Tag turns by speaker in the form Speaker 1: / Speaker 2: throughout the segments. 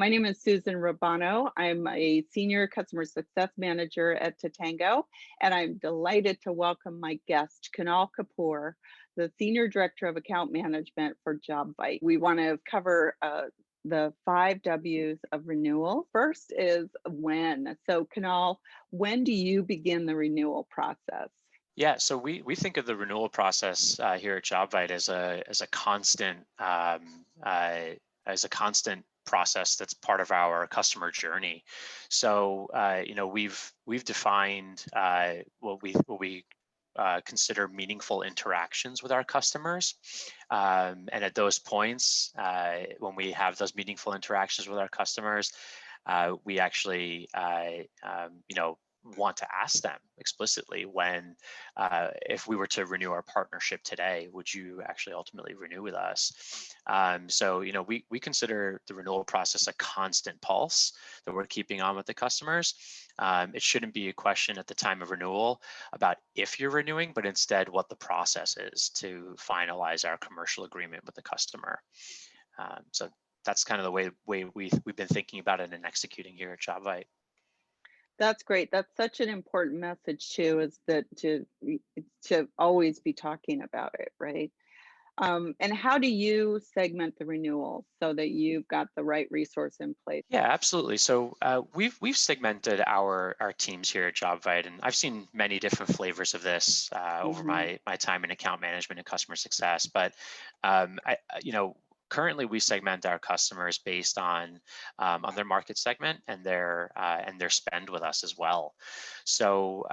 Speaker 1: My name is Susan Rabano. I'm a Senior Customer Success Manager at Totango, and I'm delighted to welcome my guest, Kunal Kapur, the Senior Director of Account Management for Jobvite. We want to cover the 5 W's of renewal. First is when. So, Kunal, when do you begin the renewal process?
Speaker 2: Yeah, so we think of the renewal process here at Jobvite as a constant process that's part of our customer journey. So we've defined what we consider meaningful interactions with our customers, and at those points, when we have those meaningful interactions with our customers, we actually want to ask them explicitly when if we were to renew our partnership today, would you actually ultimately renew with us? We consider the renewal process a constant pulse that we're keeping on with the customers. It shouldn't be a question at the time of renewal about if you're renewing, but instead what the process is to finalize our commercial agreement with the customer. So that's kind of the way we've been thinking about it and executing here at Jobvite.
Speaker 1: That's great. That's such an important message too, is that to always be talking about it, right? And how do you segment the renewal so that you've got the right resource in place?
Speaker 2: Yeah, absolutely. So we've segmented our teams here at Jobvite, and I've seen many different flavors of this over
Speaker 1: Hmm.
Speaker 2: my time in account management and customer success. But currently we segment our customers based on their market segment and their spend with us as well. So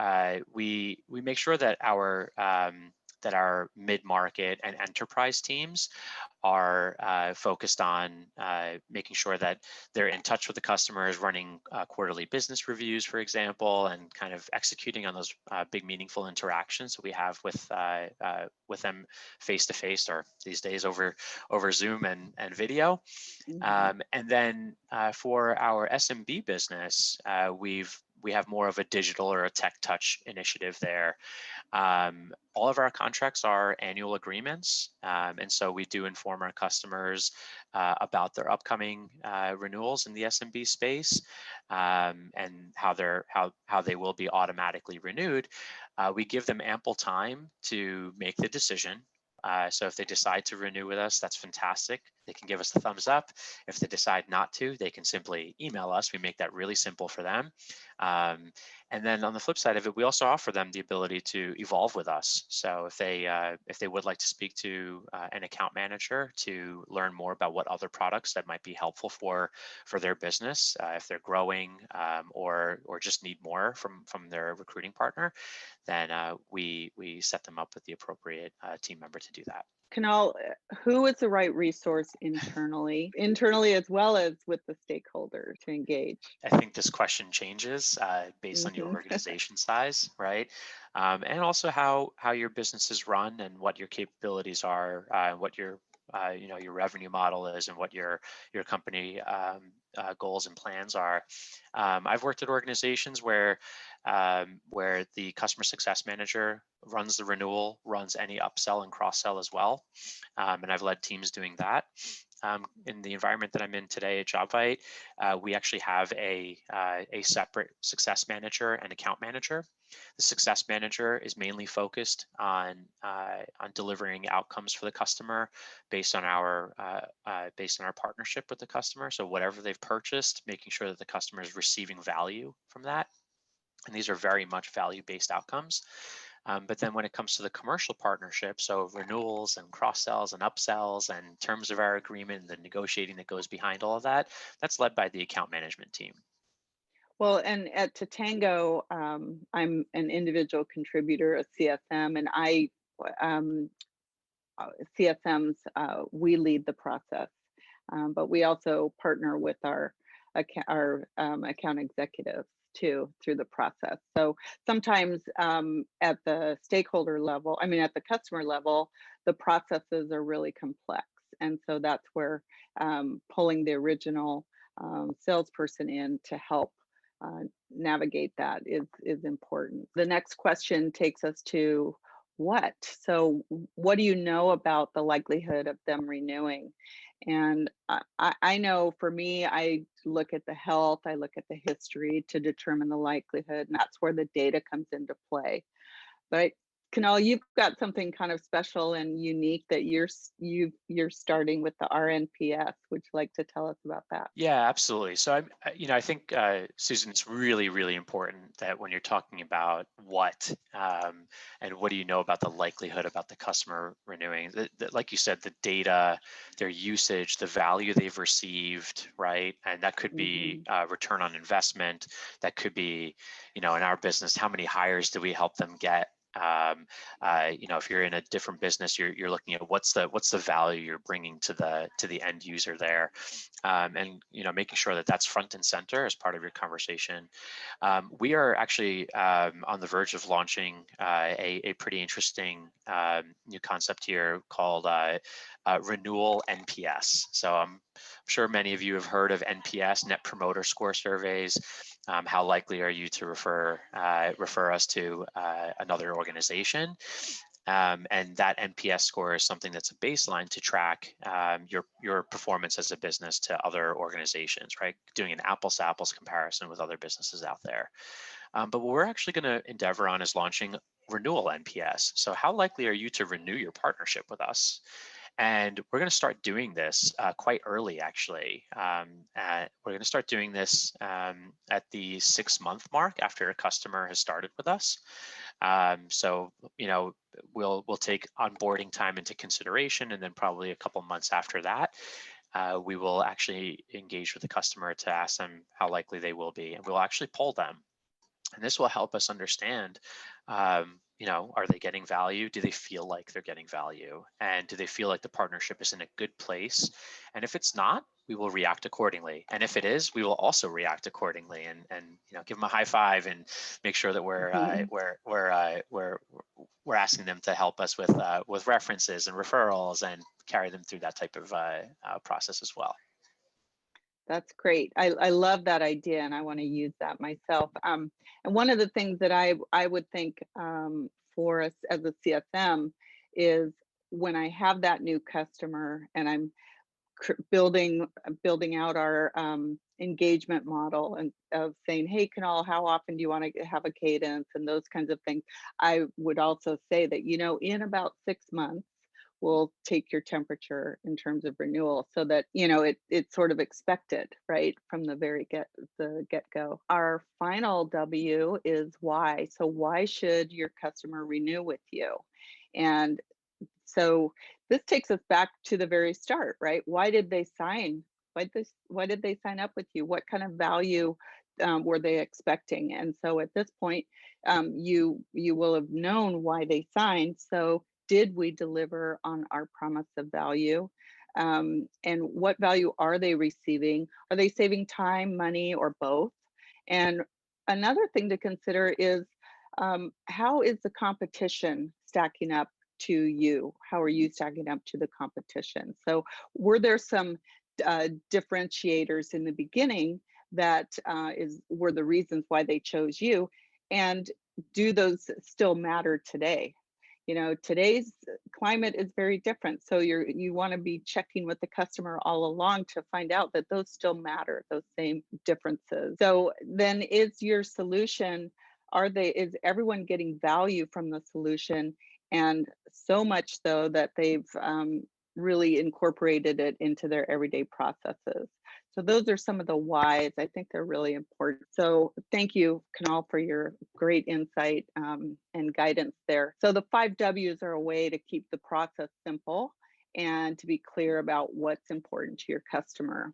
Speaker 2: we make sure that our mid-market and enterprise teams are focused on making sure that they're in touch with the customers, running quarterly business reviews, for example, and kind of executing on those big, meaningful interactions that we have with them face to face, or these days over Zoom and video.
Speaker 1: Hmm.
Speaker 2: And then for our SMB business, we have more of a digital or a tech touch initiative there. All of our contracts are annual agreements, and so we do inform our customers about their upcoming renewals in the SMB space, and how they will be automatically renewed. We give them ample time to make the decision. So if they decide to renew with us, that's fantastic. They can give us a thumbs up. If they decide not to, they can simply email us. We make that really simple for them. And then on the flip side of it, we also offer them the ability to evolve with us. So if they would like to speak to an account manager to learn more about what other products that might be helpful for their business, if they're growing, or just need more from their recruiting partner, then we set them up with the appropriate team member to do that.
Speaker 1: Kunal, who is the right resource internally as well as with the stakeholder to engage?
Speaker 2: I think this question changes based on your
Speaker 1: Hmm.
Speaker 2: organization size, right? And also how your business is run and what your capabilities are, what your revenue model is, and what your company goals and plans are. I've worked at organizations where the customer success manager runs the renewal, runs any upsell and cross sell as well, and I've led teams doing that. In the environment that I'm in today at Jobvite, we actually have a separate success manager and account manager. The success manager is mainly focused on delivering outcomes for the customer based on our partnership with the customer. So whatever they've purchased, making sure that the customer is receiving value from that. And these are very much value-based outcomes. But then when it comes to the commercial partnership, so renewals and cross sells and upsells and terms of our agreement and the negotiating that goes behind all of that, that's led by the account management team.
Speaker 1: Well, and at Totango, I'm an individual contributor, a CSM, and um, CSMs, we lead the process, but we also partner with our account executives too through the process. So sometimes at the stakeholder level, I mean at the customer level, the processes are really complex, and so that's where pulling the original salesperson in to help navigate that is important. The next question takes us to what. So what do you know about the likelihood of them renewing? And I know for me, I look at the health, I look at the history to determine the likelihood, and that's where the data comes into play. But Kunal, you've got something kind of special and unique that you're starting with the RNPS. Would you like to tell us about that?
Speaker 2: Yeah, absolutely. So I think Susan, it's really, really important that when you're talking about what and what do you know about the likelihood about the customer renewing, like you said, the data, their usage, the value they've received, right? And that could be
Speaker 1: Hmm.
Speaker 2: return on investment. That could be, in our business, how many hires do we help them get? If you're in a different business, you're looking at what's the value you're bringing to the end user there, and making sure that that's front and center as part of your conversation. We are actually on the verge of launching a pretty interesting new concept here called Renewal NPS. So I'm sure many of you have heard of NPS, Net Promoter Score surveys. How likely are you to refer us to another organization? And that NPS score is something that's a baseline to track your performance as a business to other organizations, right? Doing an apples to apples comparison with other businesses out there. But what we're actually going to endeavor on is launching Renewal NPS. So how likely are you to renew your partnership with us? And we're going to start doing this quite early, actually. We're going to start doing this at the 6-month mark after a customer has started with us. So, we'll take onboarding time into consideration, and then probably a couple months after that, we will actually engage with the customer to ask them how likely they will be, and we'll actually poll them. And this will help us understand, are they getting value? Do they feel like they're getting value? And do they feel like the partnership is in a good place? And if it's not, we will react accordingly. And if it is, we will also react accordingly, and give them a high five and make sure that we're asking them to help us with references and referrals and carry them through that type of process as well.
Speaker 1: That's great. I love that idea, and I want to use that myself. And one of the things that I would think for us as a CFM is when I have that new customer and I'm building out our engagement model and of saying, hey, Kunal, how often do you want to have a cadence and those kinds of things. I would also say that, in about 6 months, we'll take your temperature in terms of renewal so that, it's sort of expected, right, from the get-go. Our final W is why. So why should your customer renew with you? And so this takes us back to the very start, right? Why did they sign? Why did they sign up with you? What kind of value were they expecting? And so at this point, you will have known why they signed. So did we deliver on our promise of value? And what value are they receiving? Are they saving time, money, or both? And another thing to consider is how is the competition stacking up to you? How are you stacking up to the competition? So were there some differentiators in the beginning that were the reasons why they chose you? And do those still matter today? Today's climate is very different. So you want to be checking with the customer all along to find out that those still matter, those same differences. So then is your solution, is everyone getting value from the solution? And so much so that they've really incorporated it into their everyday processes. So those are some of the whys. I think they're really important. So thank you, Kunal, for your great insight and guidance there. So the 5 Ws are a way to keep the process simple and to be clear about what's important to your customer.